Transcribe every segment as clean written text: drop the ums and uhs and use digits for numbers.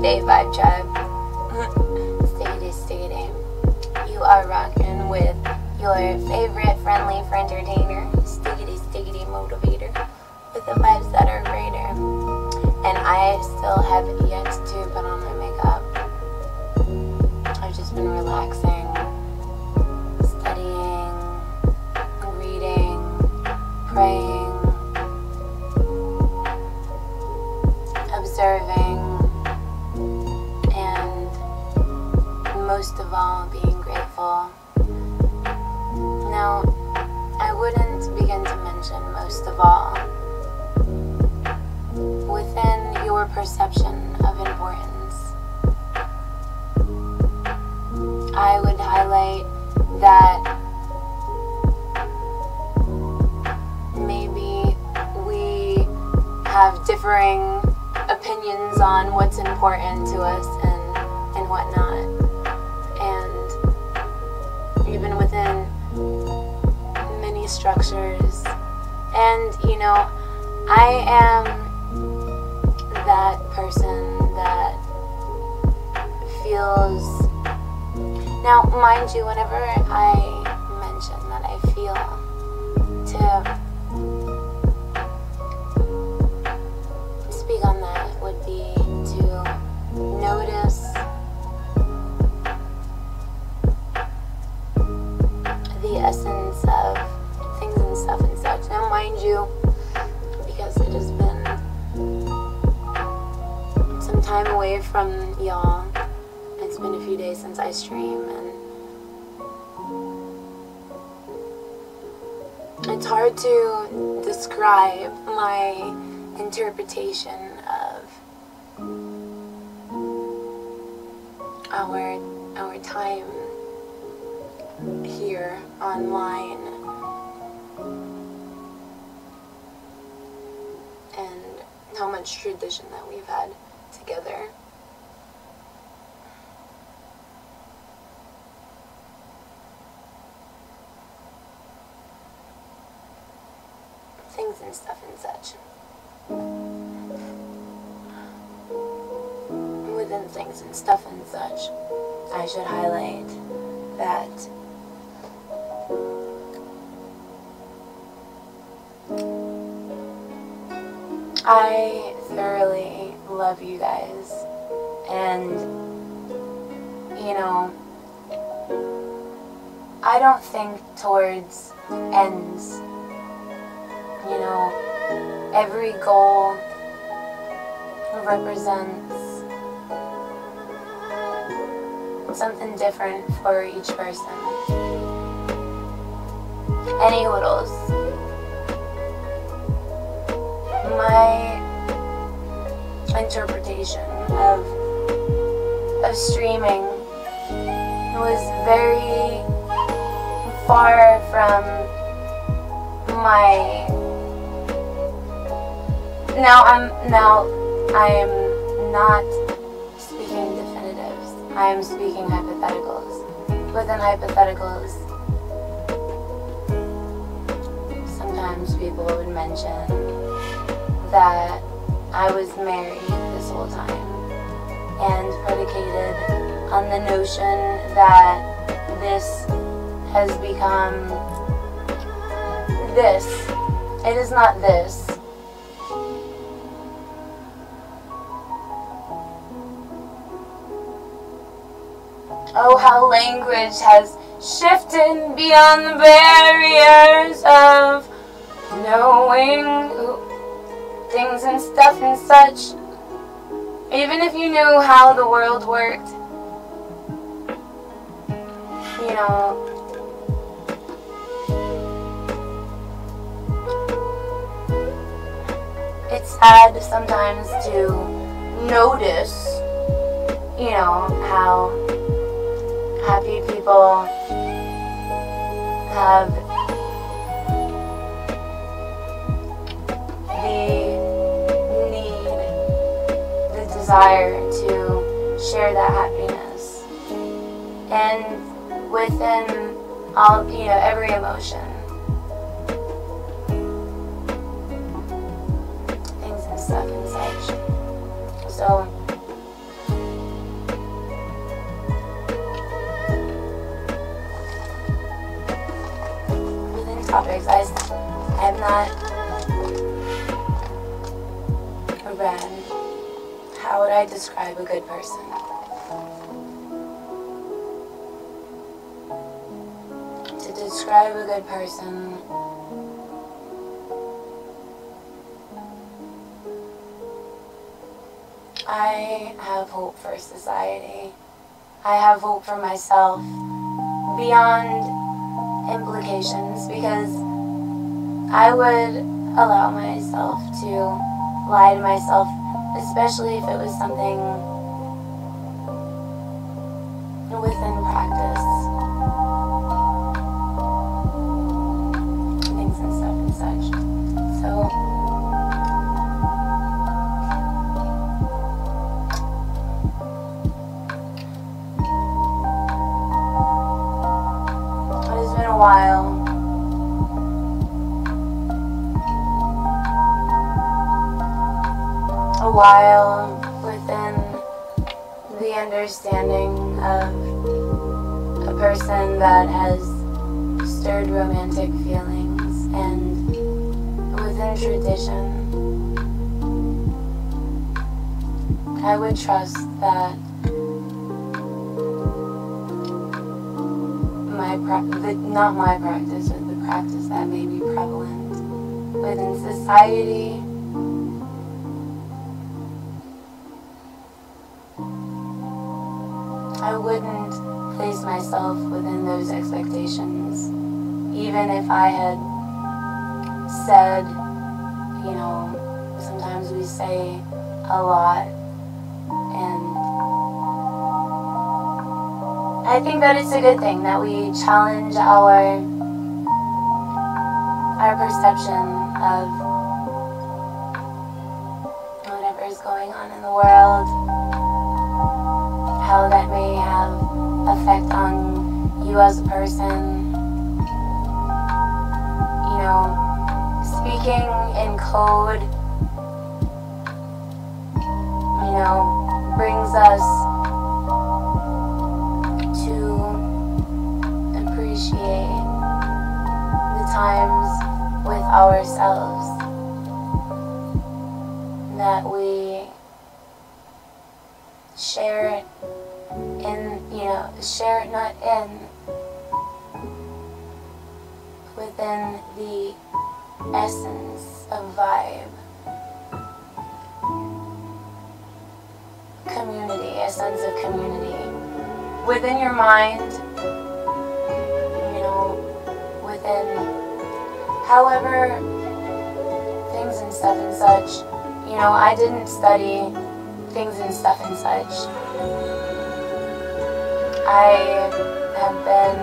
Day Vibe Tribe. Stiggity. You are rocking with your favorite friendly for entertainer, Stiggity motivator, with the vibes that are greater. And I still have yet to put on my makeup. I've just been relaxing, studying, reading, praying, observing, and most of all, being grateful. Now, I wouldn't begin to mention most of all. Within your perception of importance, I would highlight that maybe we have differing opinions on what's important to us and whatnot. And even within many structures. And, you know, I am that person that feels... Now, mind you, whenever I mention that I feel, to speak on that would be to notice the essence of things and stuff and such. Now, mind you, because it has been some time away from y'all, it's been a few days since I stream, and it's hard to describe my interpretation of our time here online and how much tradition that we've had together. Things and stuff and such. Within things and stuff and such, I should highlight that I thoroughly love you guys, and you know, I don't think towards ends. You know, every goal represents something different for each person. Any whittles. My interpretation of streaming was very far from my... Now I am not speaking definitives. I am speaking hypotheticals. Within hypotheticals, sometimes people would mention that I was married this whole time and predicated on the notion that this has become this. It is not this. Oh, how language has shifted beyond the barriers of knowing things and stuff and such. Even if you knew how the world worked, you know, it's sad sometimes to notice, you know, how happy people have the need, the desire to share that happiness. And within all, you know, every emotion, things and stuff and such. So I'm not a red. How would I describe a good person? To describe a good person, I have hope for society. I have hope for myself beyond implications, because I would allow myself to lie to myself, especially if it was something within practice. Things and stuff and such. So it has been a while. Within the understanding of a person that has stirred romantic feelings, and within tradition, I would trust that not my practice, but the practice that may be prevalent within society, I wouldn't place myself within those expectations, even if I had said, you know, sometimes we say a lot, and I think that it's a good thing that we challenge our perception of whatever is going on in the world, how that may have effect on you as a person. You know, speaking in code, you know, brings us to appreciate the times with ourselves that we share it not in, within the essence of vibe. Community, a sense of community. Within your mind, you know, within however things and stuff and such. You know, I didn't study things and stuff and such. I have been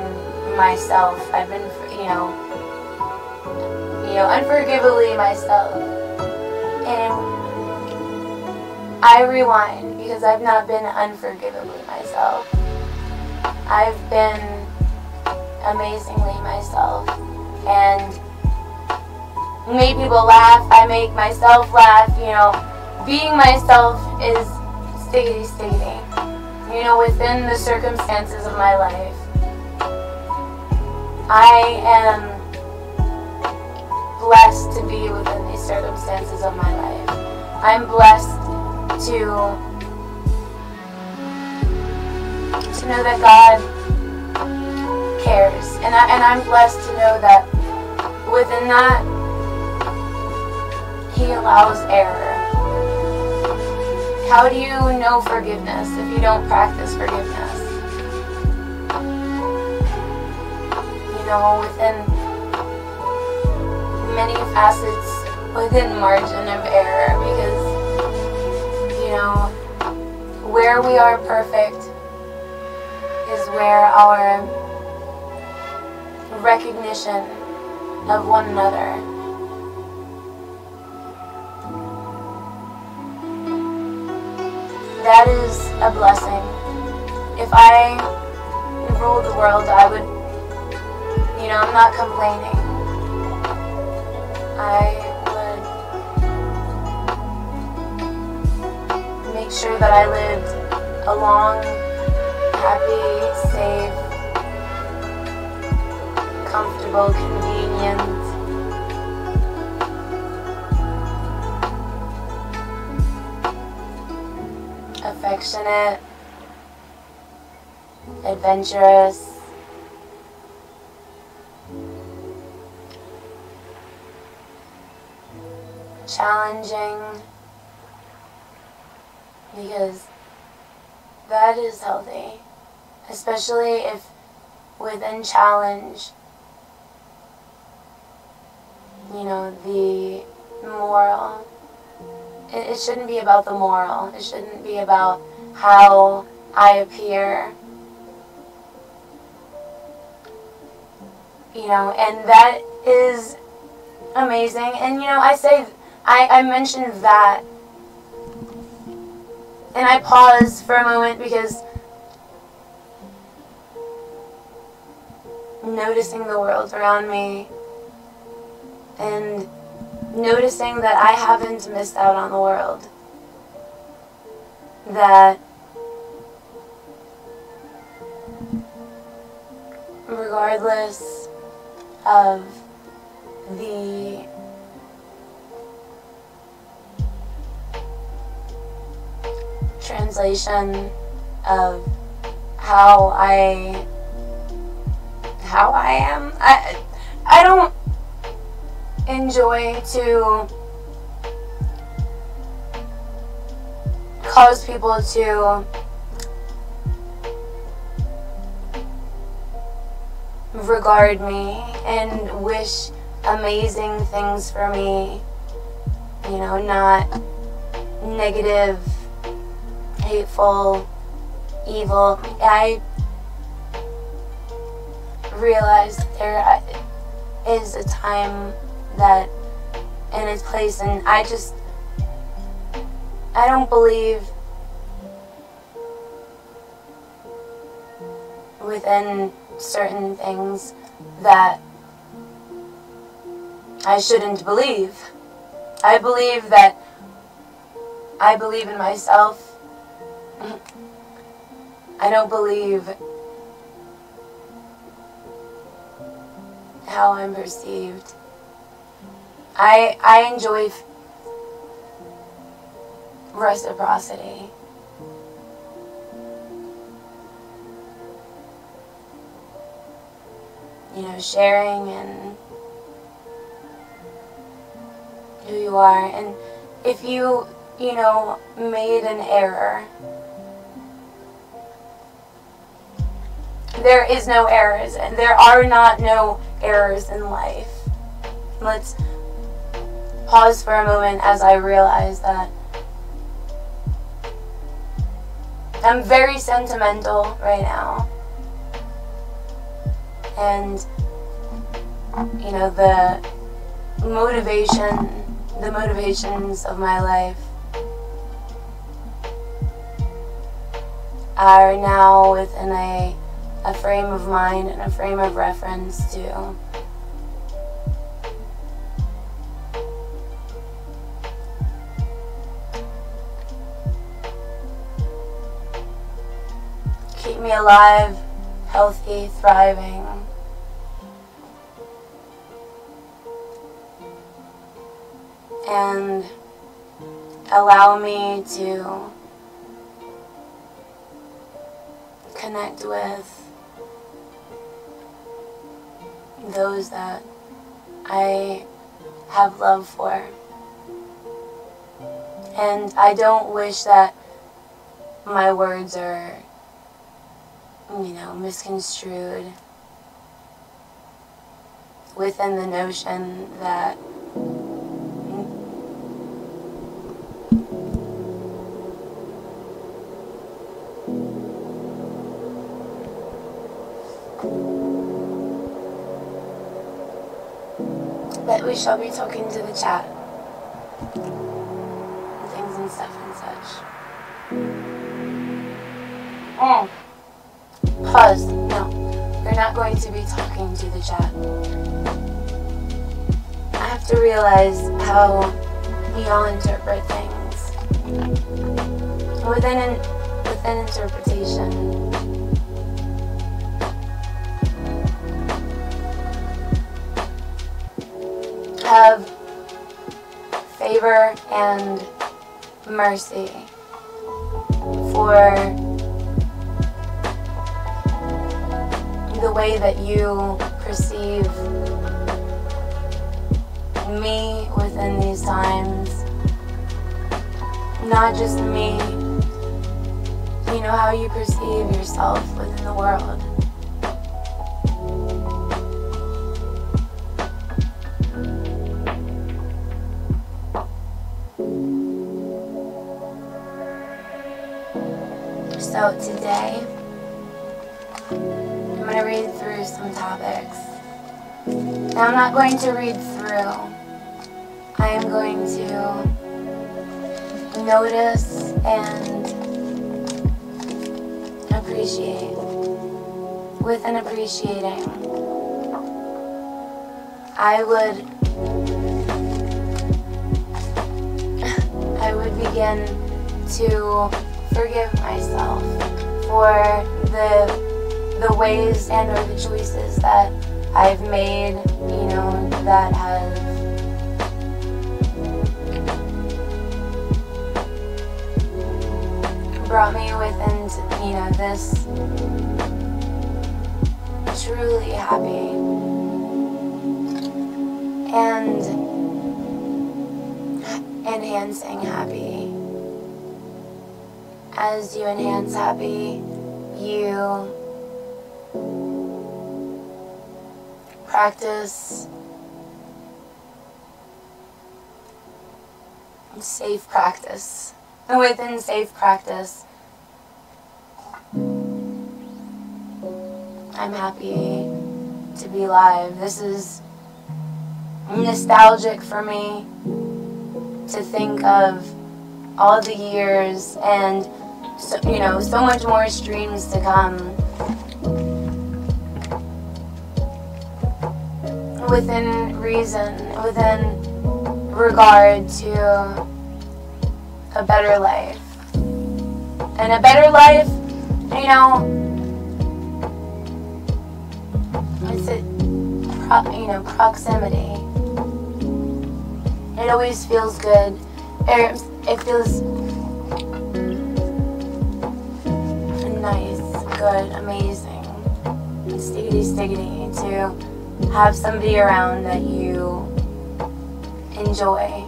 myself. I've been, you know, unforgivably myself. And I rewind, because I've not been unforgivably myself. I've been amazingly myself, and made people laugh. I make myself laugh. You know, being myself is stiggity. You know, within the circumstances of my life, I am blessed to be within these circumstances of my life. I'm blessed to know that God cares, and I'm blessed to know that within that He allows error. How do you know forgiveness if you don't practice forgiveness? You know, within many facets, within margin of error, because, you know, where we are perfect is where our recognition of one another that is a blessing. If I ruled the world, I would, you know, I'm not complaining. I would make sure that I lived a long, happy, safe, comfortable, convenient affectionate, adventurous, challenging, because that is healthy, especially if within challenge, you know, the moral, it shouldn't be about the moral, it shouldn't be about how I appear, you know, and that is amazing. And you know, I mentioned that, and I pause for a moment because noticing the world around me and noticing that I haven't missed out on the world, that regardless of the translation of how I am, I don't enjoy to cause people to regard me and wish amazing things for me, you know, not negative, hateful, evil. I realized there is a time that and its place, and I don't believe within certain things that I shouldn't believe. I believe in myself. I don't believe how I'm perceived. I enjoy reciprocity. You know, sharing and who you are. And if you know, made an error, there is no errors, and there are no errors in life. Let's pause for a moment as I realize that I'm very sentimental right now. And, you know, the motivations of my life are now within a frame of mind and a frame of reference to keep me alive, healthy, thriving, and allow me to connect with those that I have love for. And I don't wish that my words are, you know, misconstrued within the notion that we shall be talking to the chat and things and stuff and such. Pause. No, we're not going to be talking to the chat. I have to realize how we all interpret things within interpretation. Have favor and mercy for the way that you perceive me within these times. Not just me, you know, how you perceive yourself within the world. So today, I'm going to read through some topics. Now I'm not going to read through. I am going to notice and appreciate. With an appreciating, I would begin to forgive myself for the ways and or the choices that I've made, you know, that have brought me within, you know, this truly happy and enhancing happy. As you enhance happy, you practice safe practice. And within safe practice, I'm happy to be alive. This is nostalgic for me to think of all the years and, so, you know, so much more streams to come. Within reason, within regard to a better life. And a better life, you know, what's it, proximity. It always feels good. It feels nice, good, amazing, stiggity to have somebody around that you enjoy,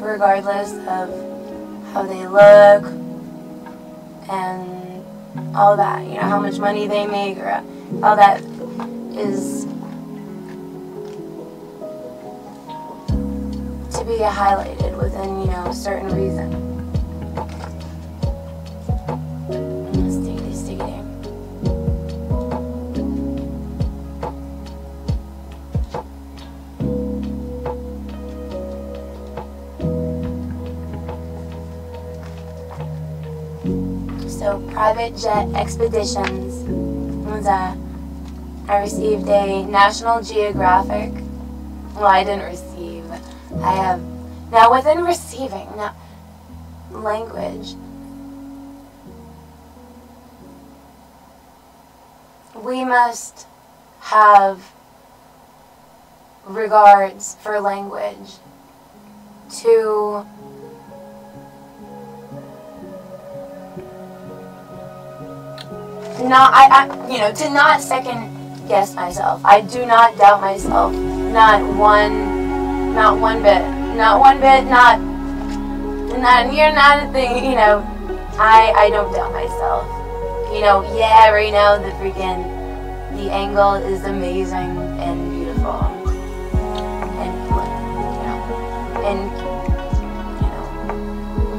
regardless of how they look and all that, you know, how much money they make, or all that is to be highlighted within, you know, a certain reason. So private jet expeditions. I received a National Geographic. Well, I didn't receive. I have. Now within receiving, now language. We must have regards for language to to not second guess myself. I do not doubt myself. Not one bit. You're not a thing, you know. I don't doubt myself. You know, yeah, right now the angle is amazing and beautiful. And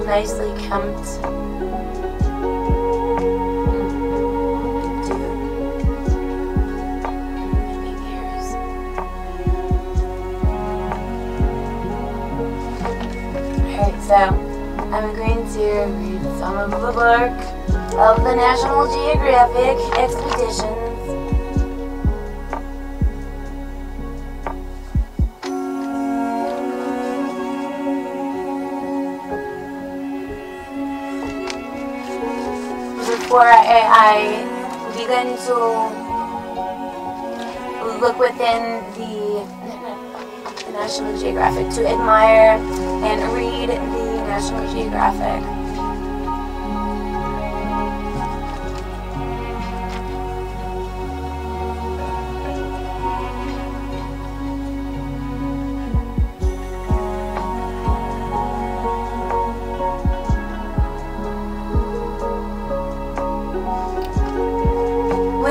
nicely kempt. So, I'm going to read some of the book of the National Geographic Expeditions. Before I begin to look within the National Geographic, to admire and read the National Geographic,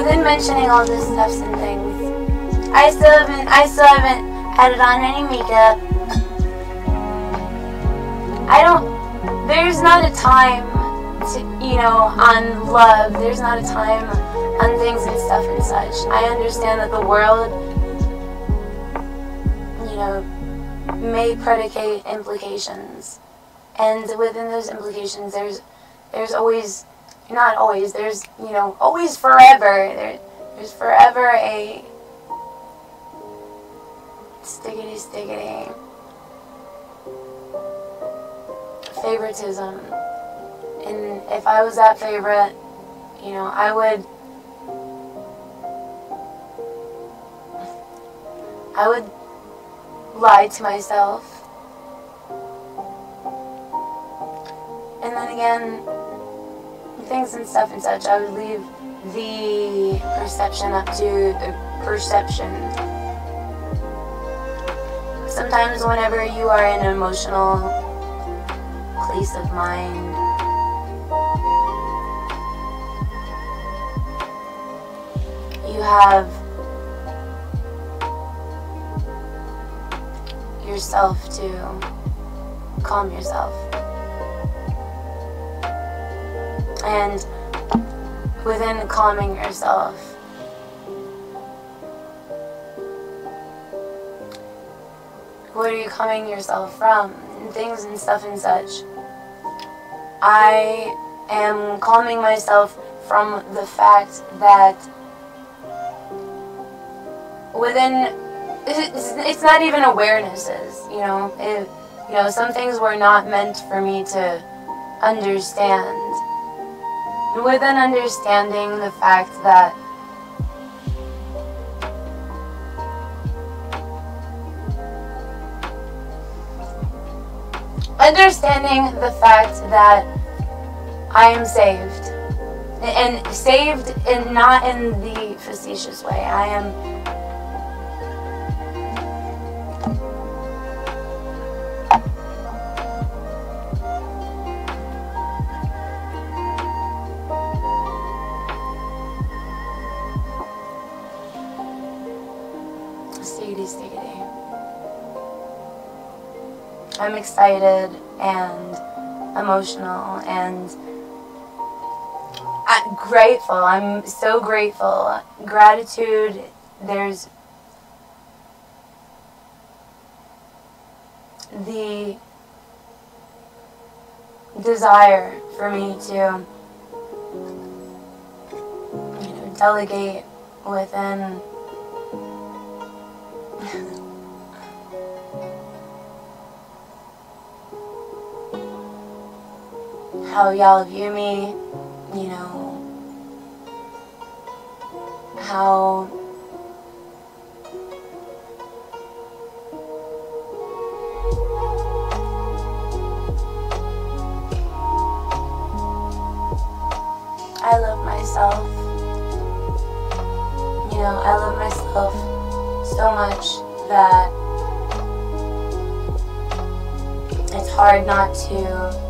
within mentioning all this stuffs and things, I still haven't added on any makeup. There's not a time to, on love. There's not a time on things and stuff and such. I understand that the world, may predicate implications. And within those implications, there's always, not always, there's, always forever. There's forever a stickity favoritism. And if I was that favorite, I would lie to myself. And then again, things and stuff and such, I would leave the perception up to the perception. Sometimes whenever you are in an emotional place of mind, you have yourself to calm yourself. And within calming yourself, what are you calming yourself from? And things and stuff and such. I am calming myself from the fact that within, it's not even awarenesses, some things were not meant for me to understand. Within understanding the fact that I am saved, and saved and not in the facetious way. I am stickity. I'm excited and emotional and I'm grateful. I'm so grateful. Gratitude, there's the desire for me to delegate within how y'all view me, how I love myself. I love myself so much that it's hard not to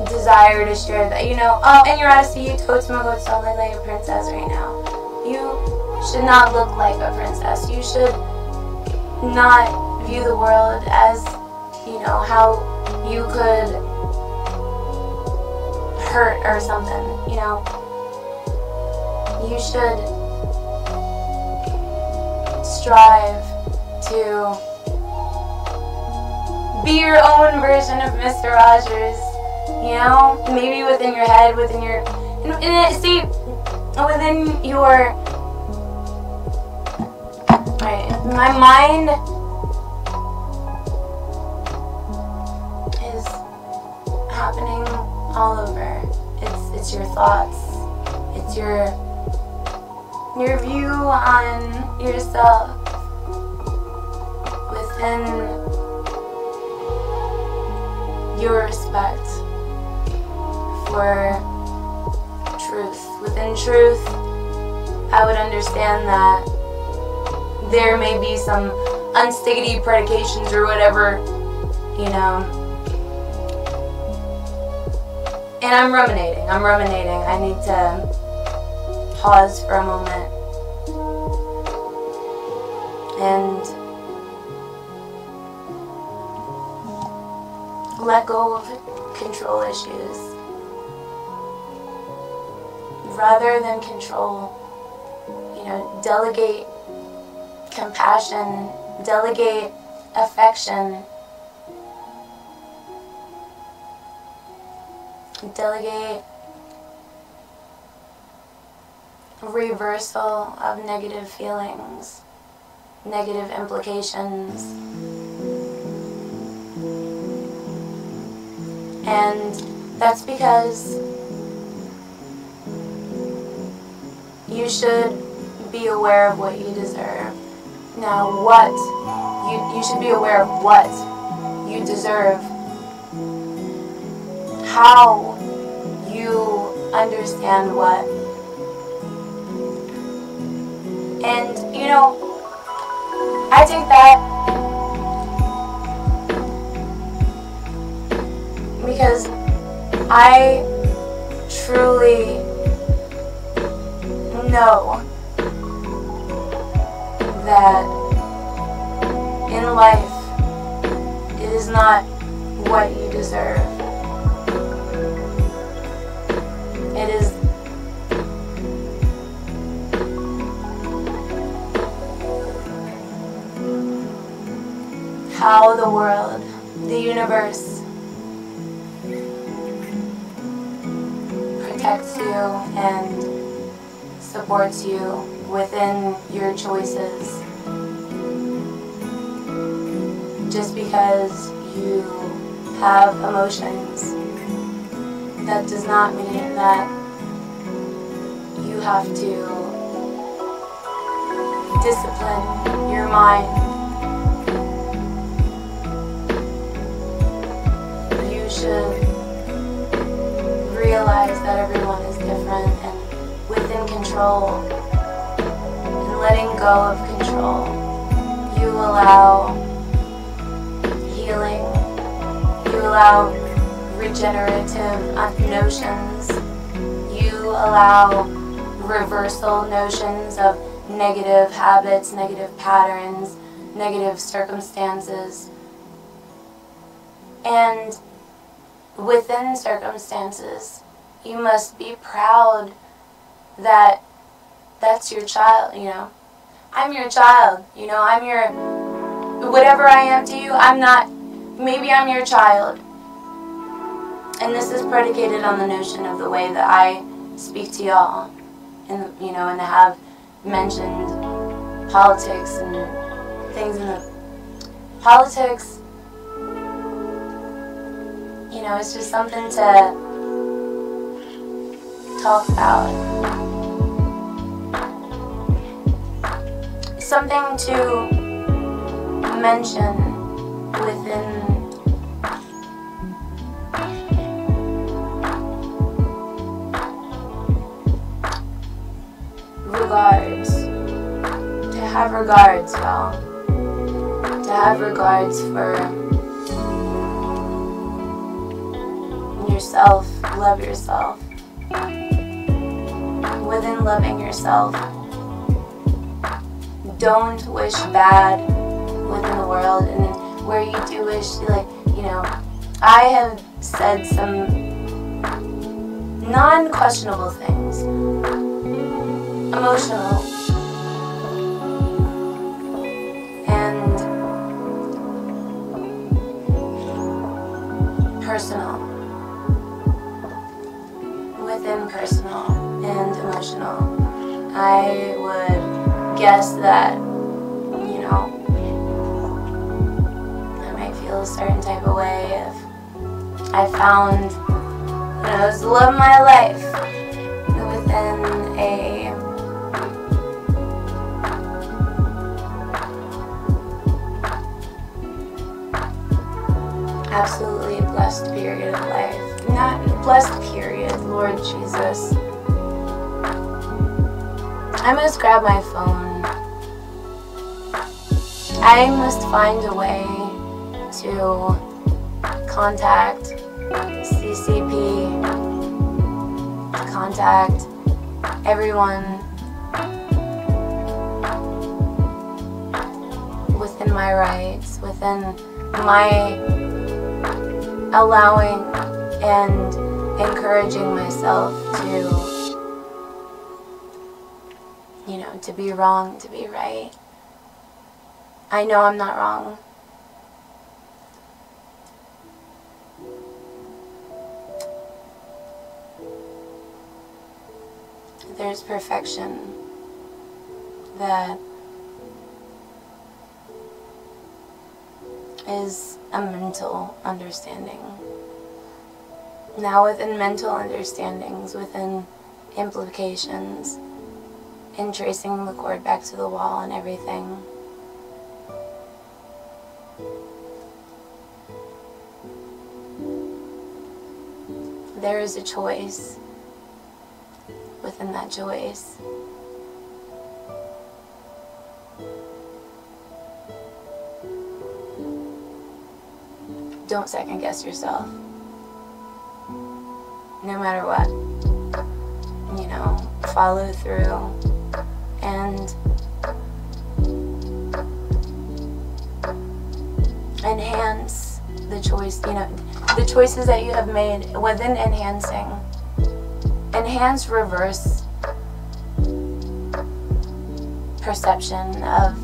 desire to share that. Oh, and you're out you totes my goats all like a princess right now. You should not look like a princess. You should not view the world as, how you could hurt or something, You should strive to be your own version of Mr. Rogers, maybe within your head, within your, within your, right, my mind is happening all over. It's your thoughts, it's your view on yourself within your respect for truth. Within truth, I would understand that there may be some unstickity predications or whatever, and I'm ruminating. I need to pause for a moment and let go of control issues. Rather than control, delegate compassion, delegate affection, delegate reversal of negative feelings, negative implications. And that's because you should be aware of what you deserve. Now, you should be aware of what you deserve, how you understand what. And, I take that because I truly know that in life, it is not what you deserve. It is how the world, the universe, protects you and supports you within your choices. Just because you have emotions, that does not mean that you have to discipline your mind. You should realize that everyone is different and within control. And letting go of control, you allow healing, you allow regenerative notions, you allow reversal notions of negative habits, negative patterns, negative circumstances. And within circumstances, you must be proud that that's your child, I'm your child, I'm your, whatever I am to you, maybe I'm your child. And this is predicated on the notion of the way that I speak to y'all, and have mentioned politics and things in the politics. It's just something to talk about. Something to mention within regards. To have regards, y'all. To have regards for yourself, love yourself. Within loving yourself, don't wish bad within the world, and then where you do wish, I have said some non-questionable things, emotional, and personal. Within personal and emotional, I would guess that, I might feel a certain type of way if I found, it was the love of my life within a absolutely blessed period of life. Not blessed period, Lord Jesus. I must grab my phone. I must find a way to contact CCP, to contact everyone within my rights, within my allowing and encouraging myself to, you know, to be wrong, to be right. I know I'm not wrong. There's perfection that is a mental understanding. Now, within mental understandings, within implications, in tracing the cord back to the wall and everything, there is a choice within that choice. Don't second guess yourself. No matter what. You know, follow through and enhance the choice, you know, the choices that you have made within enhancing. Enhance reverse perception of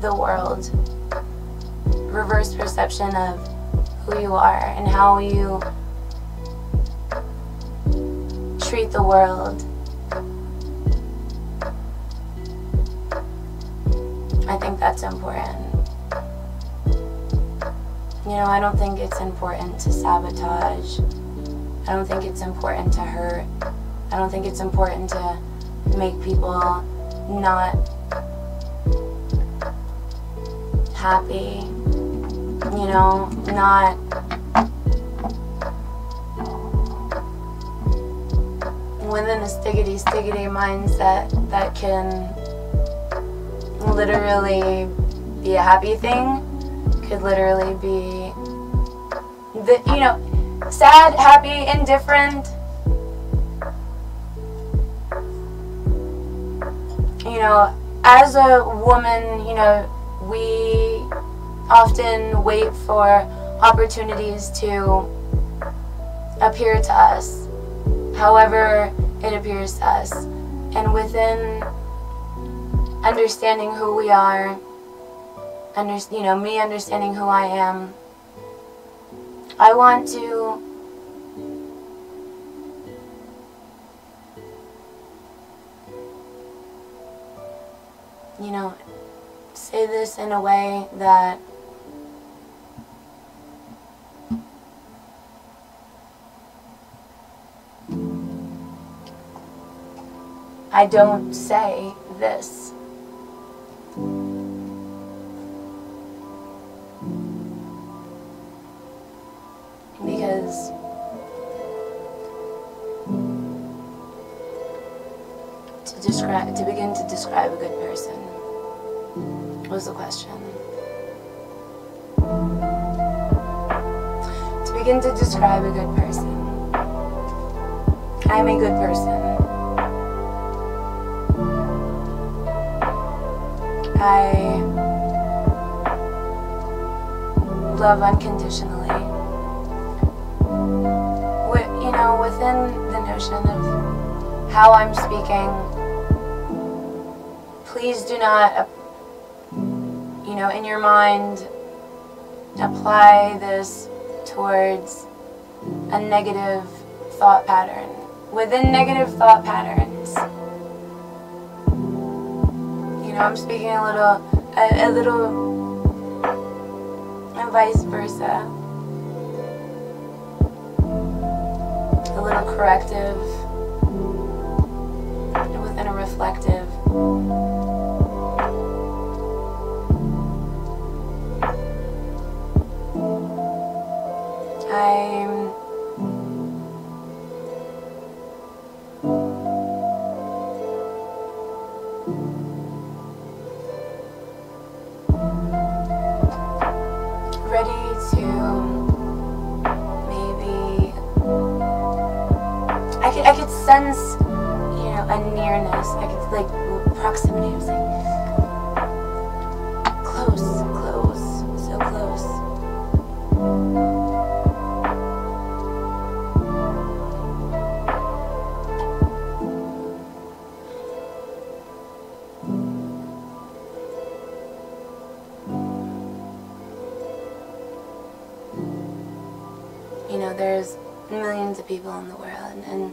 the world. Reverse perception of who you are and how you treat the world. I think that's important. You know, I don't think it's important to sabotage. I don't think it's important to hurt. I don't think it's important to make people not happy. You know, not within a stiggity mindset that can literally be a happy thing, could literally be, you know, sad, happy, indifferent. You know, as a woman, you know, we often wait for opportunities to appear to us however it appears to us. And within understanding who we are, you know, me understanding who I am, I want to you know, say this in a way that I don't say this. Because to begin to describe a good person was the question. To begin to describe a good person. I'm a good person. I love unconditionally. You know, within the notion of how I'm speaking, please do not, you know, in your mind, apply this towards a negative thought pattern. Within negative thought patterns, you know, I'm speaking a little, and vice versa. A little corrective within a reflective. I'm ready to maybe I could sense, you know, a nearness. I could, like, proximity. I was like, close, so close. You know, there's millions of people in the world, and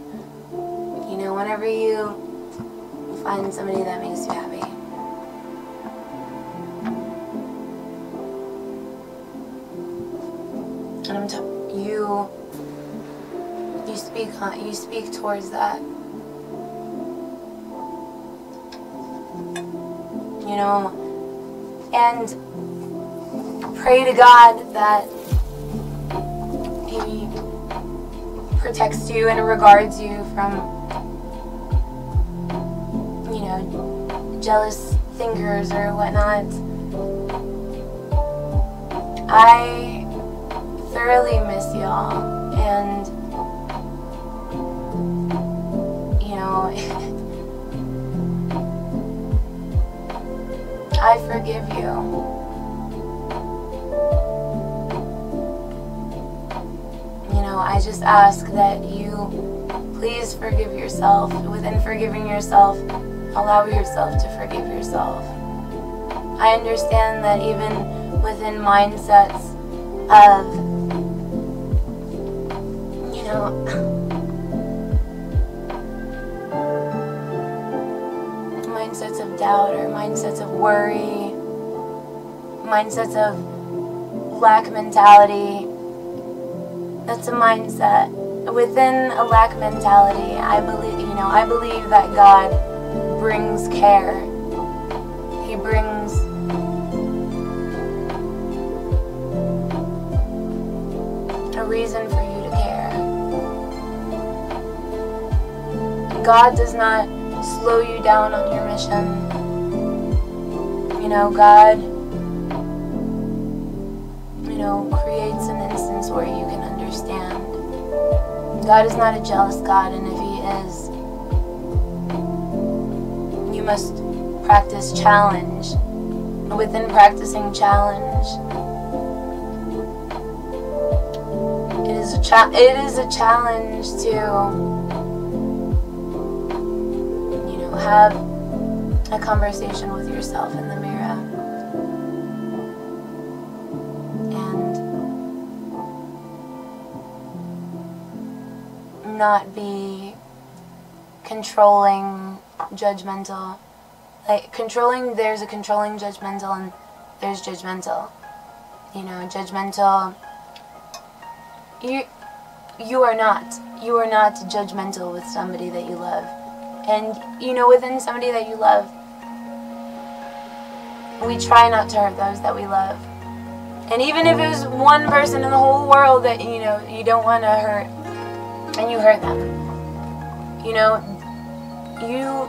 you know, whenever you find somebody that makes you happy, and you speak towards that. You know, and pray to God that He protects you and regards you from, you know, jealous thinkers or whatnot. I thoroughly miss y'all, and you know, I forgive you. I just ask that you please forgive yourself. Within forgiving yourself, allow yourself to forgive yourself. I understand that even within mindsets of, you know, mindsets of doubt or mindsets of worry, mindsets of lack mentality. That's a mindset. Within a lack mentality, I believe that God brings care. He brings a reason for you to care. God does not slow you down on your mission. You know, God, you know, creates an instance where you can understand. God is not a jealous God, and if He is, you must practice challenge. Within practicing challenge, it is a challenge to, you know, have a conversation with yourself in the mirror. Not be controlling, judgmental. Like, controlling, there's a controlling, judgmental, and there's judgmental. You know, judgmental, you are not judgmental with somebody that you love. And, you know, within somebody that you love, we try not to hurt those that we love. And even if it was one person in the whole world that, you know, you don't want to hurt, and you hurt them, you know, you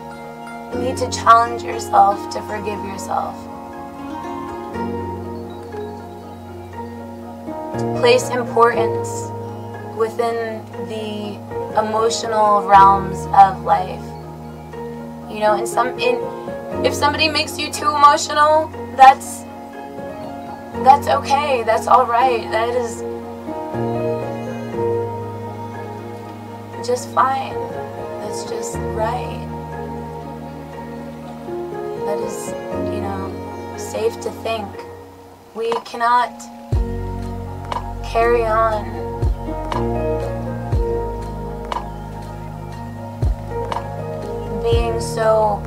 need to challenge yourself to forgive yourself. Place importance within the emotional realms of life. You know, if somebody makes you too emotional, that's okay. That's all right. That is just fine. That's just right. That is, you know, safe to think. We cannot carry on being so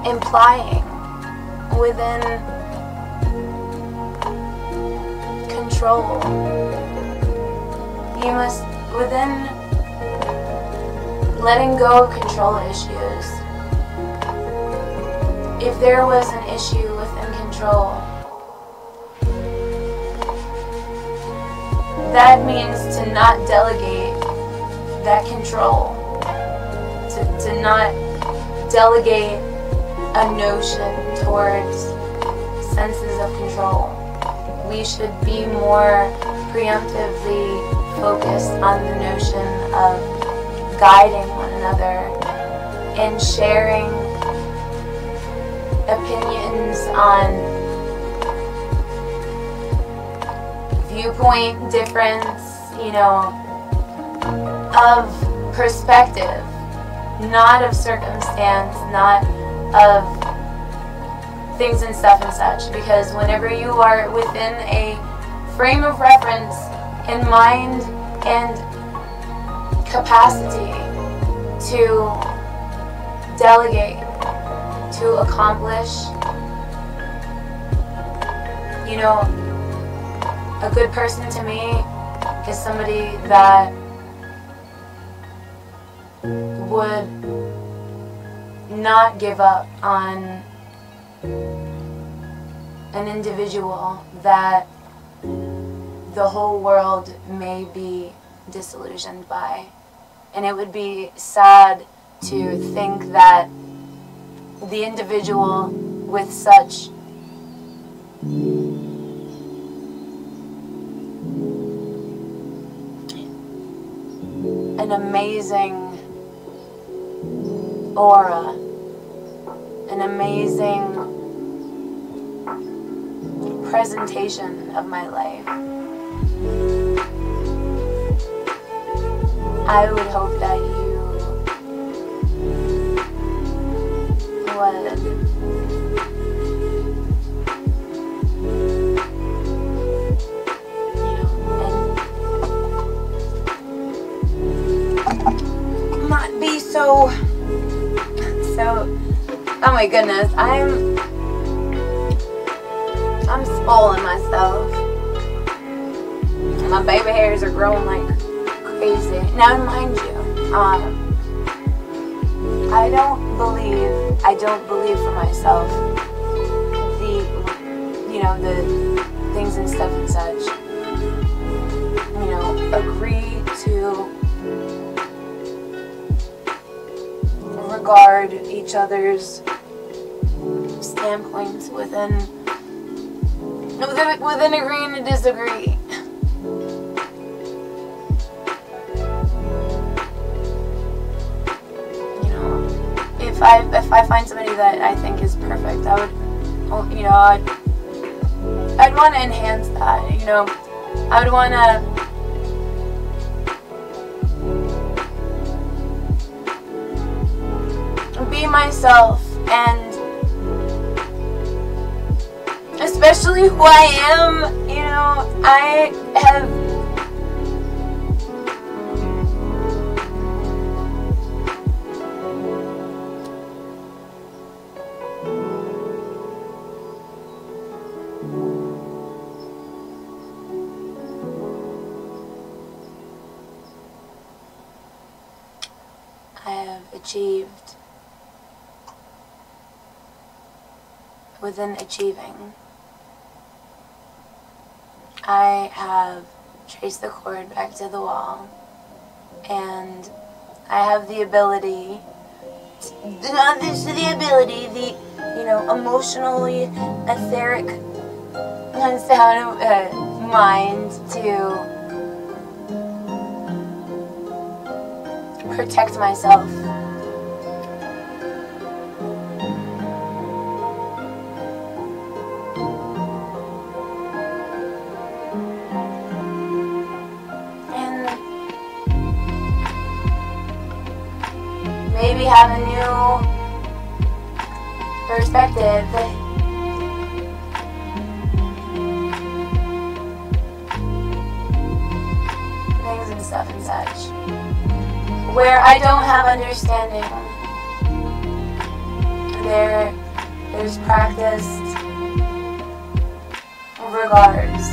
implying within control. You must, within letting go of control issues, if there was an issue within control, that means to not delegate that control, to not delegate a notion towards senses of control. We should be more preemptively focused on the notion of guiding one another, in sharing opinions on viewpoint difference, you know, of perspective, not of circumstance, not of things and stuff and such. Because whenever you are within a frame of reference in mind and capacity to delegate, to accomplish, you know, a good person to me is somebody that would not give up on an individual that the whole world may be disillusioned by. And it would be sad to think that the individual with such an amazing aura, an amazing presentation of my life, I would hope that you would not be so, oh my goodness, I'm spoiling myself. My baby hairs are growing like crazy. Now mind you, I don't believe for myself the things and stuff and such. You know, agree to regard each other's standpoints within agreeing to disagree. You know, if I find somebody that I think is perfect, I would, you know, I'd want to enhance that. You know, I would want to be myself, and especially who I am. You know, I have achieved within achieving. I have traced the cord back to the wall, and I have the ability, you know, emotionally etheric and sound mind to protect myself. Maybe have a new perspective. Things and stuff and such. Where I don't have understanding. There's practiced regards.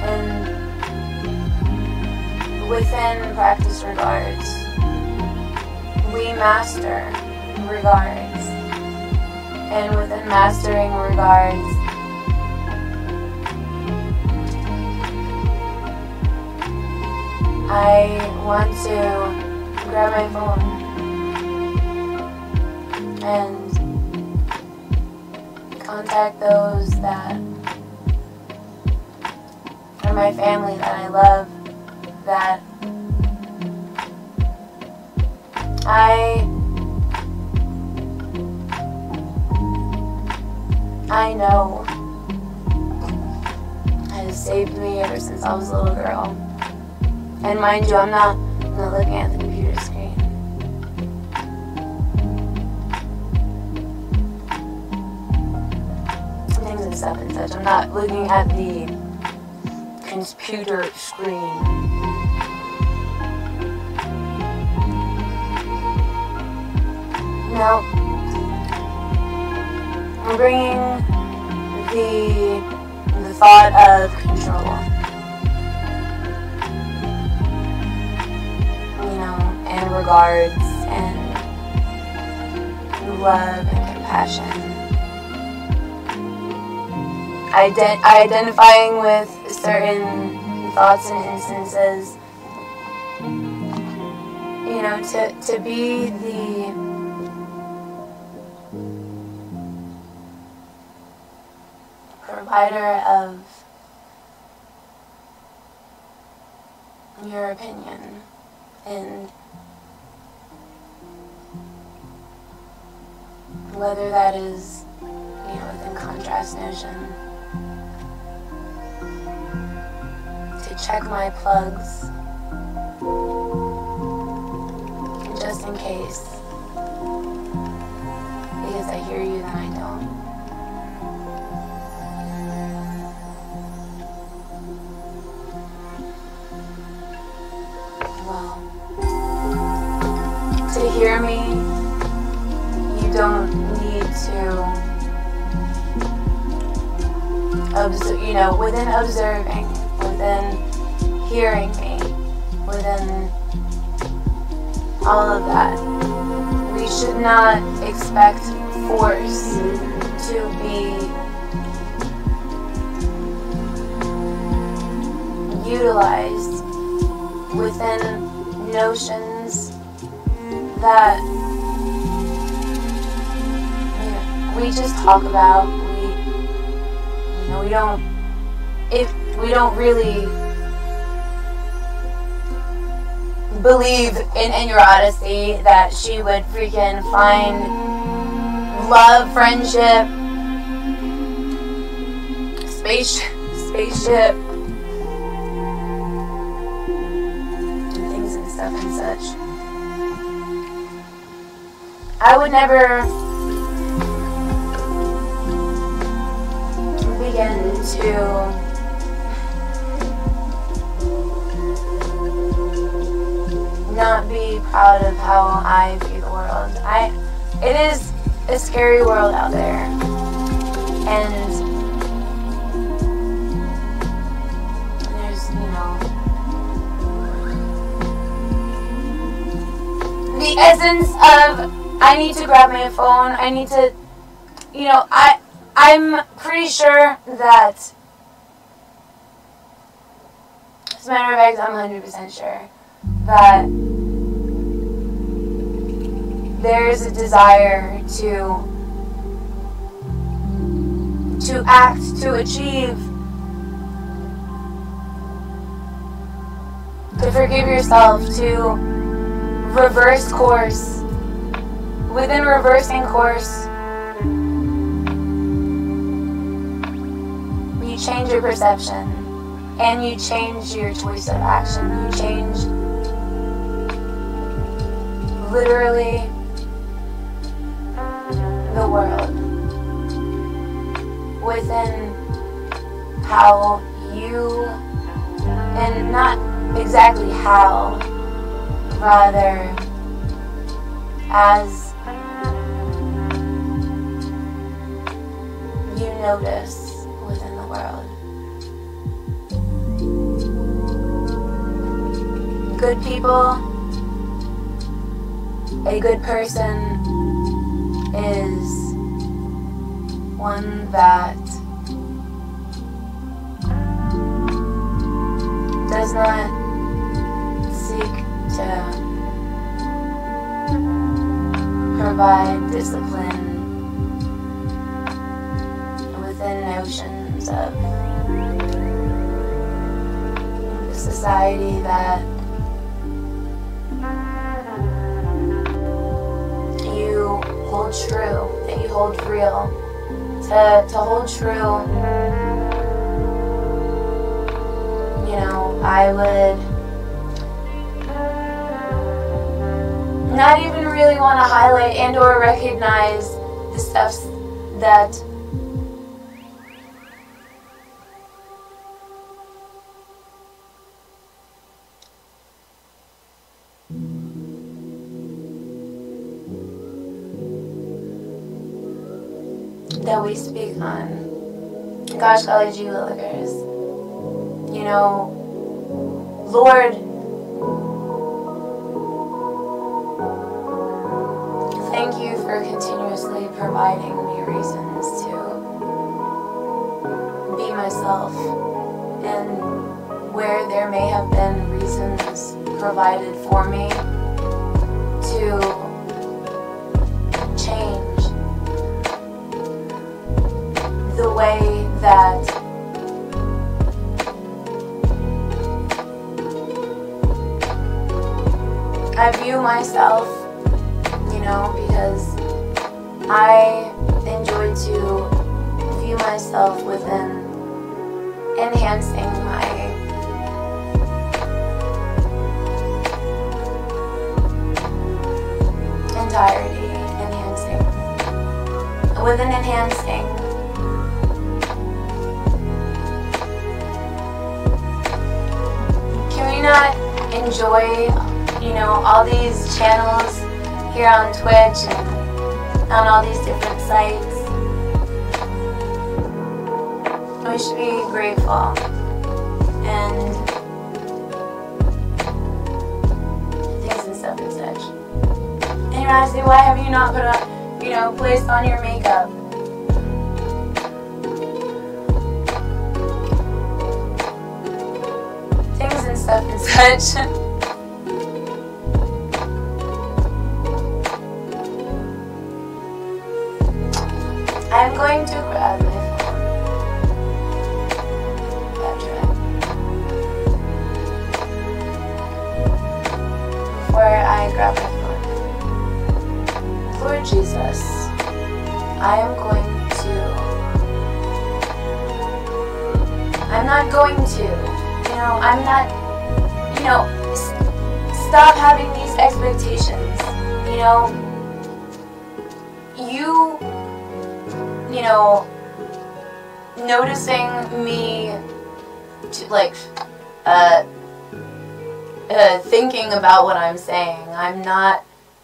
And within practiced regards, we master regards, and within mastering regards, I want to grab my phone and contact those that are my family, that I love, that I know has saved me ever since I was a little girl. And mind you, I'm not looking at the computer screen. Things and stuff and such. I'm not looking at the computer screen. Now, I'm bringing the thought of control, you know, and regards and love and compassion. Identifying with certain thoughts and instances, you know, to be the provider of your opinion, and whether that is, you know, within contrast notion, to check my plugs just in case, because I hear you then I don't. To hear me, you don't need to, you know, within observing, within hearing me, within all of that, we should not expect force to be utilized within notions that, you know, we just talk about. We don't really believe in your Odyssey that she would freaking find love, friendship, spaceship, and things and stuff and such. I would never begin to not be proud of how I view the world. It is a scary world out there, and there's, you know, the essence of I need to grab my phone, I need to, you know, I'm pretty sure that, as a matter of fact, I'm 100% sure that there's a desire to act, to achieve, to forgive yourself, to reverse course. Within reversing course, you change your perception, and you change your choice of action. You change literally the world within how you, and not exactly how, rather as you notice within the world. Good people, a good person is one that does not seek to provide discipline within notions of the society that hold true, that you hold real, to hold true. You know, I would not even really want to highlight and or recognize the stuff that we speak on. Gosh, golly gee willikers. You know, Lord, thank you for continuously providing me reasons to be myself, and where there may have been reasons provided for me to change the way that I view myself, you know, because I enjoy to view myself within enhancing my entirety, enhancing. Can we not enjoy, you know, all these channels here on Twitch and on all these different sites? We should be grateful and things and stuff and such. And you might say, why have you not put up, you know, placed on your makeup? Things and stuff and such. I'm going to grab my phone. Before I grab my phone, Lord Jesus, I'm not going to, you know, I'm not, you know, stop having these expectations, you know, you know, noticing me, like, thinking about what I'm saying.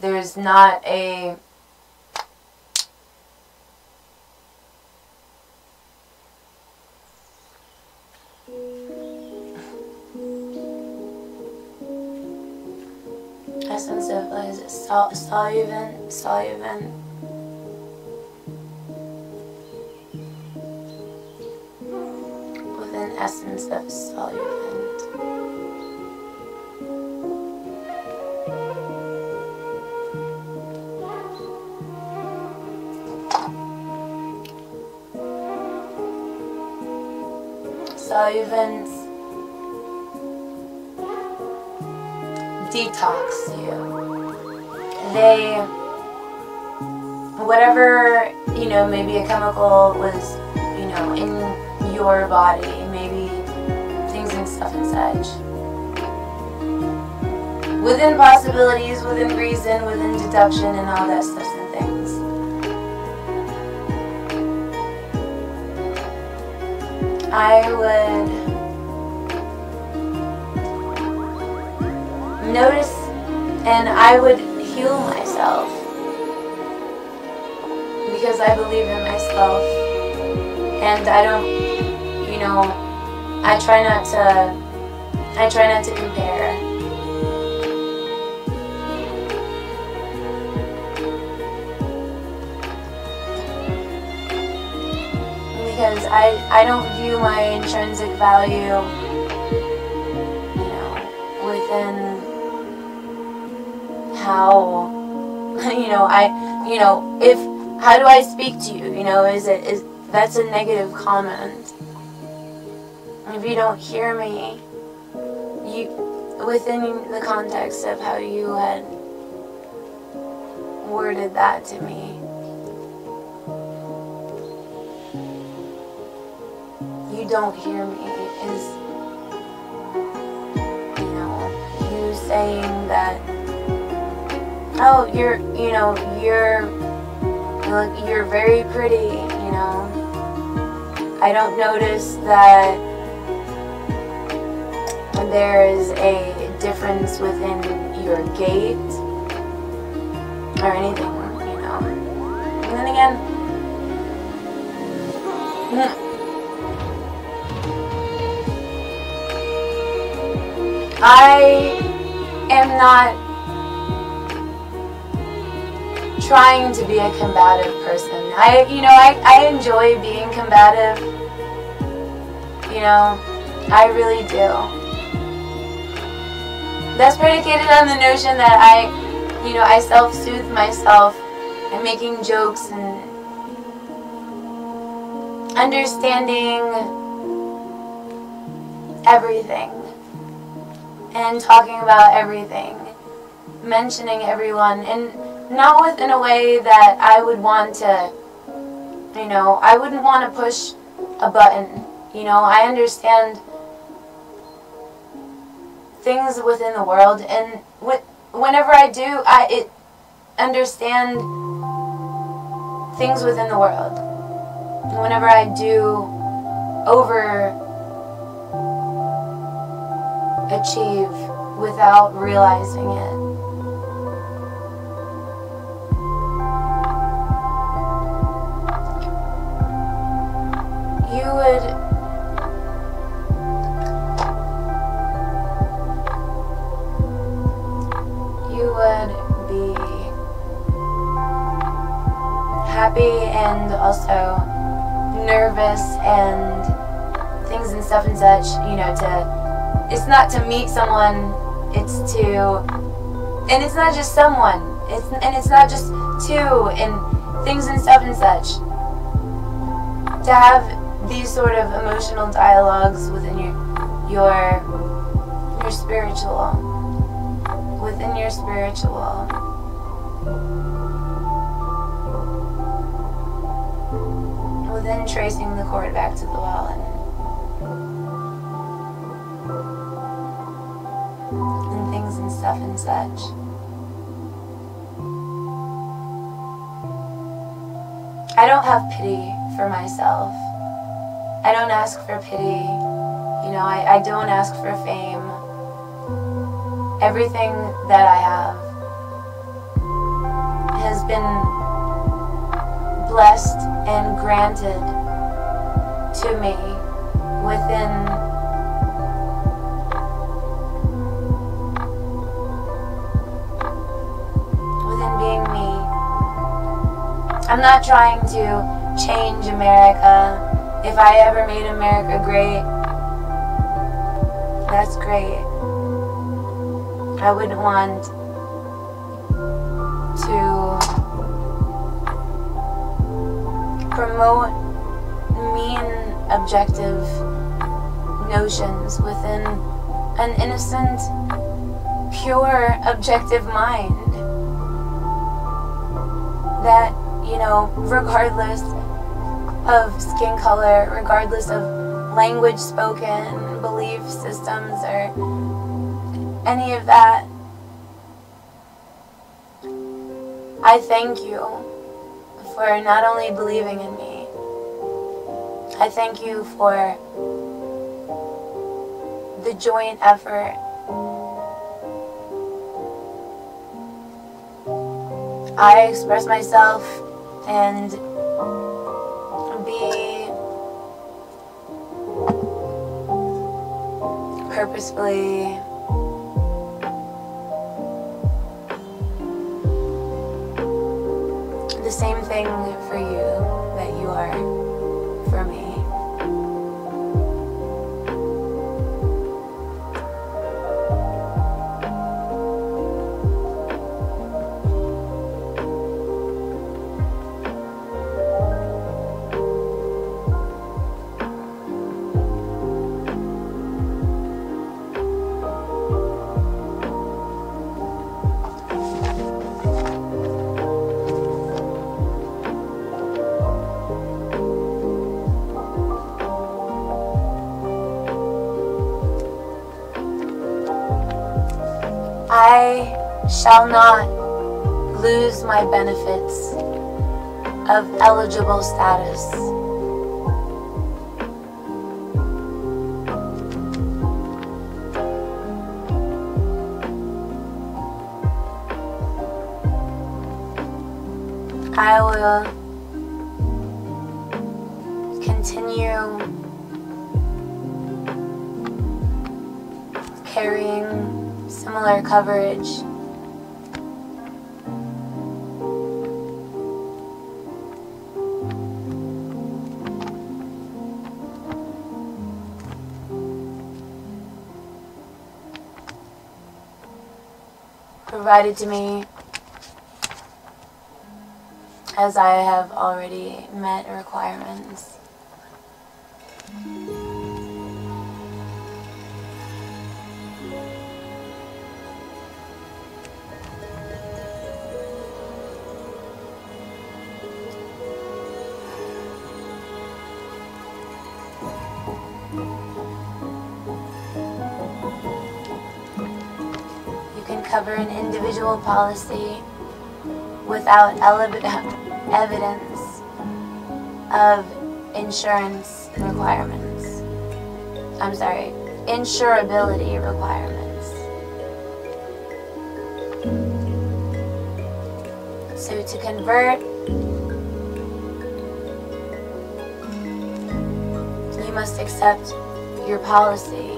There's not a, essence of, what is it, solvent. With an essence of solvent. Solvents detox you. They, whatever, you know, maybe a chemical was, you know, in your body, maybe things and stuff and such. Within possibilities, within reason, within deduction, and all that stuff and things. I would notice, and I would heal myself because I believe in myself, and I don't, you know, I try not to compare. Because I don't view my intrinsic value, you know, within how, how do I speak to you? You know, that's a negative comment. If you don't hear me, within the context of how you had worded that to me, don't hear me is, you know, you saying that, oh, you're very pretty, you know. I don't notice that there is a difference within your gait or anything, you know. And then again, I am not trying to be a combative person. I enjoy being combative. You know, I really do. That's predicated on the notion that I self-soothe myself and making jokes and understanding everything and talking about everything, mentioning everyone, and not within a way that I would want to, I wouldn't want to push a button. I understand things within the world, and whenever I do, I understand things within the world. Whenever I do overachieve without realizing it. You would be happy and also nervous and things and stuff and such, it's not to meet someone, it's to, and it's not just someone, it's not just two and things and stuff and such. To have these sort of emotional dialogues within your spiritual, within your spiritual. Within tracing the cord back to the well and things and stuff and such. I don't have pity for myself. I don't ask for pity. I don't ask for fame. Everything that I have has been blessed and granted to me within being me. I'm not trying to change America. If I ever made America great, that's great. I wouldn't want to promote mean, objective notions within an innocent, pure, objective mind. That, regardless of skin color, regardless of language spoken, belief systems, or any of that, I thank you for not only believing in me, I thank you for the joint effort. I express myself and be purposefully the same thing for you that you are for me. shall not lose my benefits of eligible status. I will continue carrying similar coverage provided to me, as I have already met requirements. You can cover an individual policy without evidence of insurance requirements. I'm sorry, insurability requirements. So to convert, you must accept your policy.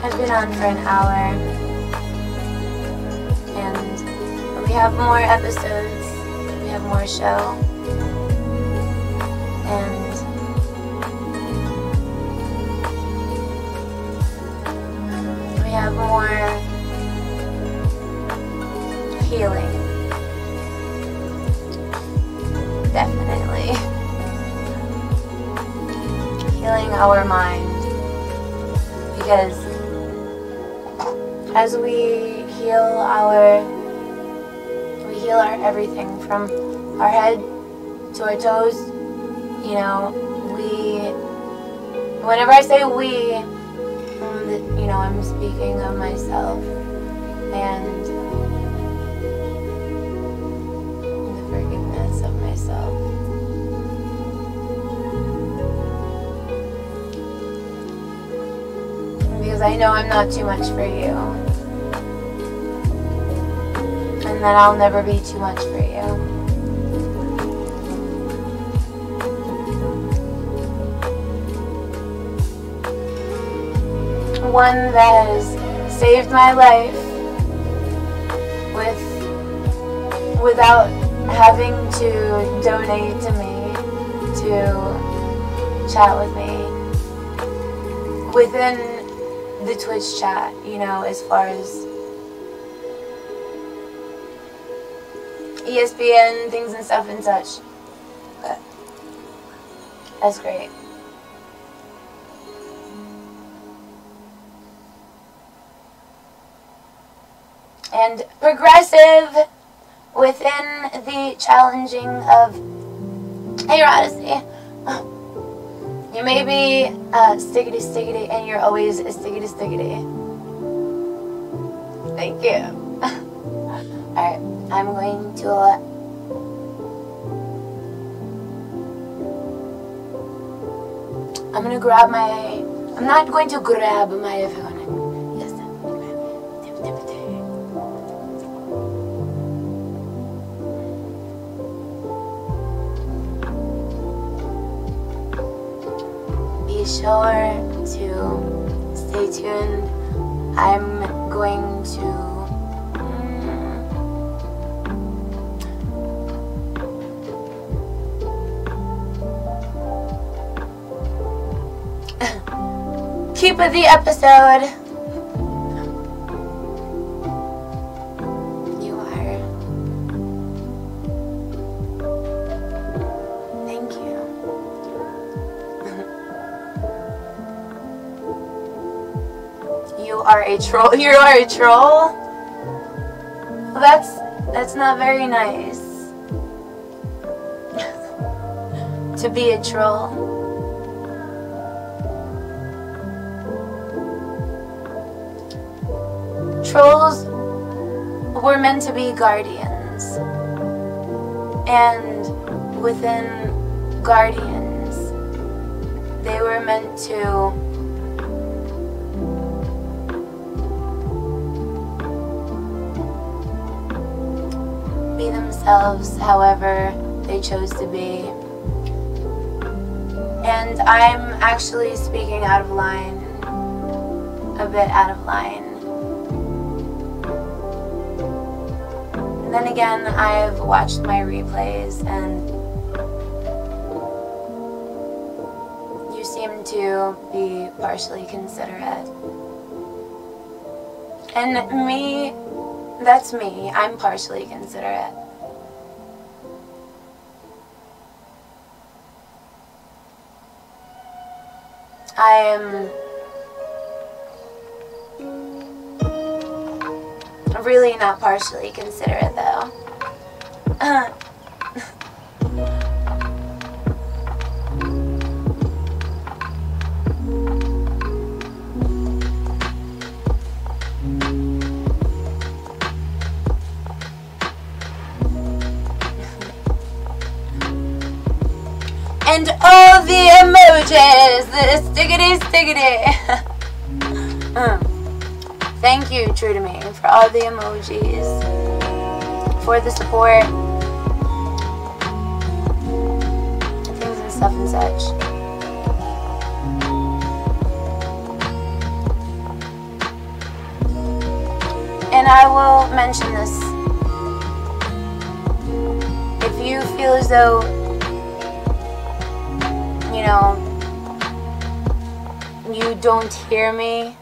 I've been on for an hour, and we have more episodes, we have more show, and we have more healing, definitely. Healing our mind, because as we heal our everything from our head to our toes, you know, whenever I say we, you know, I'm speaking of myself and the forgiveness of myself. Because I know I'm not too much for you. And that I'll never be too much for you. One that has saved my life without having to donate to me to chat with me within the Twitch chat, you know, as far as ESPN things and stuff and such. But that's great. And progressive within the challenging of eroticy. You may be stickity stickity and you're always stickity stickity. Thank you. Alright, I'm going to I'm not going to grab my phone. Yes, be sure to stay tuned. I'm going to keep the episode. You are. Thank you. You are a troll. You are a troll? Well, that's not very nice. To be a troll. Trolls were meant to be guardians. And within guardians, they were meant to be themselves however they chose to be. And I'm actually speaking out of line, a bit out of line. And then again, I've watched my replays and you seem to be partially considerate. And me, that's me, I'm partially considerate. I am really not partially considerate though. And all the emojis, the stickity. Thank you, True to Me, for all the emojis, for the support, things and stuff and such. And I will mention this. If you feel as though, you know, you don't hear me,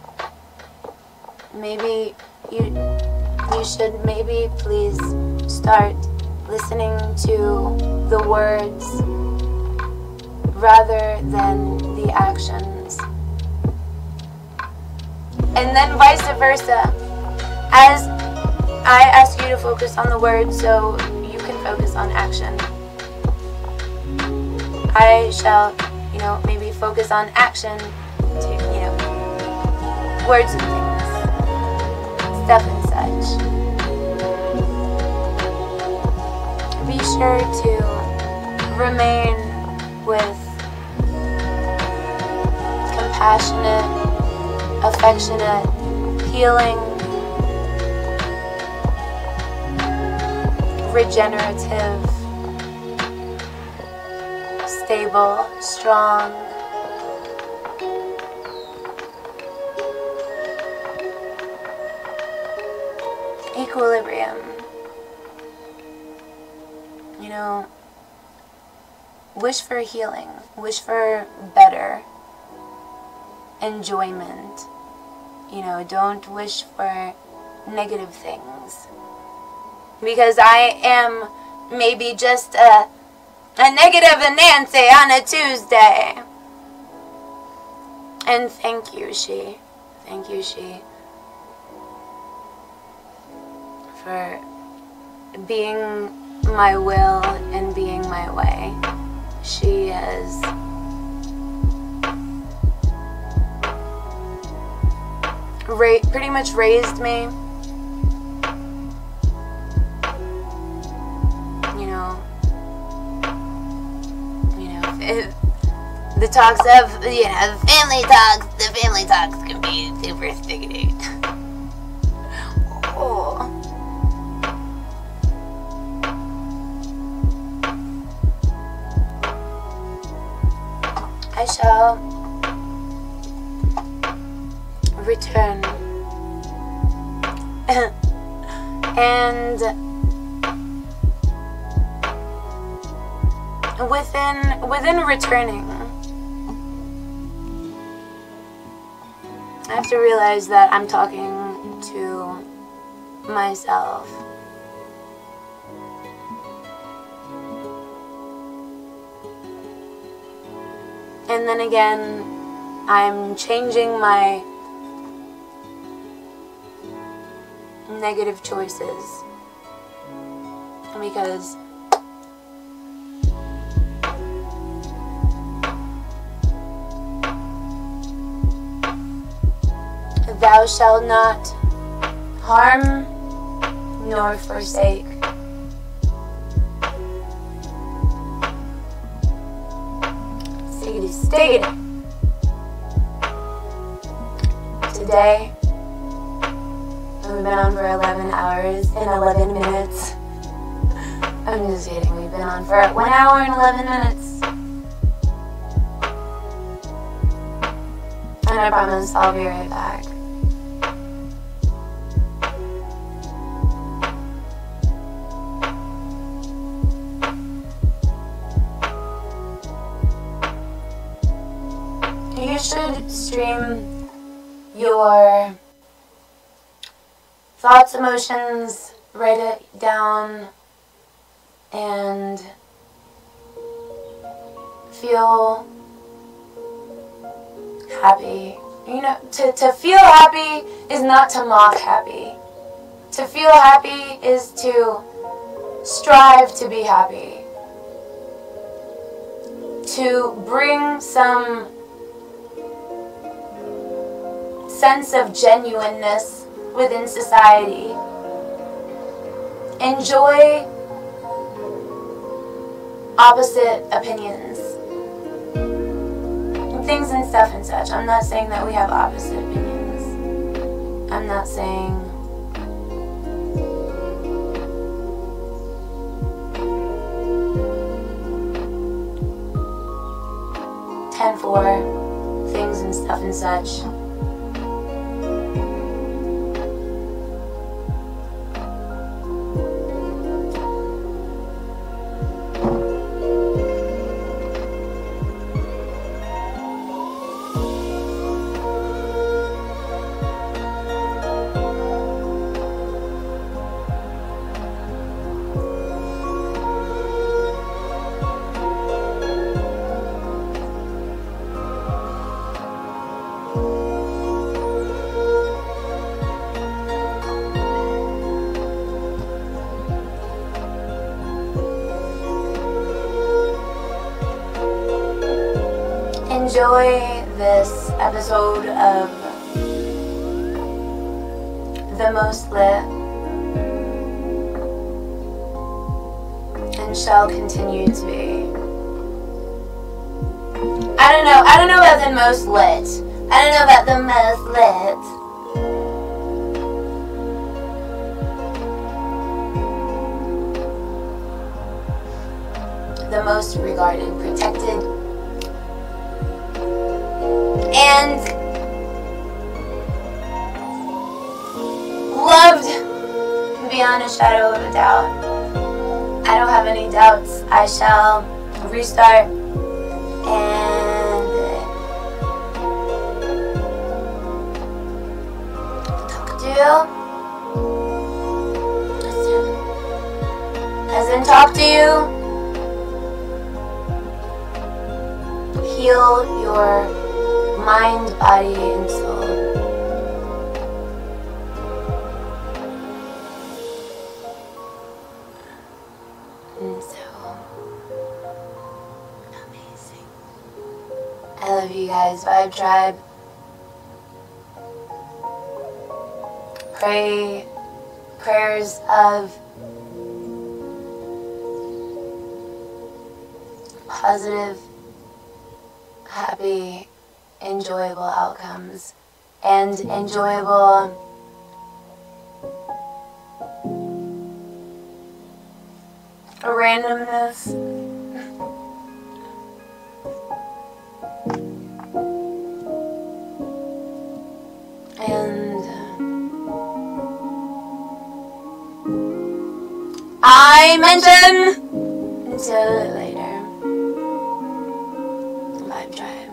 maybe you should maybe please start listening to the words rather than the actions. And then vice versa. As I ask you to focus on the words so you can focus on action, I shall, you know, maybe focus on action to, you know, words and things, stuff and such. Be sure to remain with compassionate, affectionate, healing, regenerative, stable, strong, equilibrium. You know, wish for healing, wish for better enjoyment. You know, don't wish for negative things. Because I am maybe just a negative Nancy on a Tuesday. And thank you, she, for being my will and being my way. She has pretty much raised me. The talks of, you know, the family talks can be super sticky. Oh. I shall return and within returning, I have to realize that I'm talking to myself. And then again, I'm changing my negative choices because thou shalt not harm nor forsake. Stiggity, stiggity. Today, we've been on for 11 hours and 11 minutes. I'm just kidding, we've been on for 1 hour and 11 minutes. And I promise I'll be right back. You should stream your thoughts, emotions, write it down, and feel happy. You know, to feel happy is not to mock happy. To feel happy is to strive to be happy. To bring some sense of genuineness within society. Enjoy opposite opinions. Things and stuff and such. I'm not saying that we have opposite opinions. I'm not saying for things and stuff and such. Enjoy this episode of The Most Lit, and shall continue to be. I don't know about the most lit. I don't know about the most lit. The most regarded, protected, and loved beyond a shadow of a doubt. I don't have any doubts. I shall restart and talk to you. As in talk to you. Heal your mind, body, and soul. And so amazing. I love you guys, Vibe Tribe. Pray prayers of positive, happy, enjoyable outcomes and enjoyable randomness. And I mention until later. Vibe Tribe.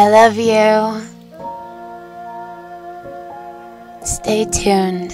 I love you. Stay tuned.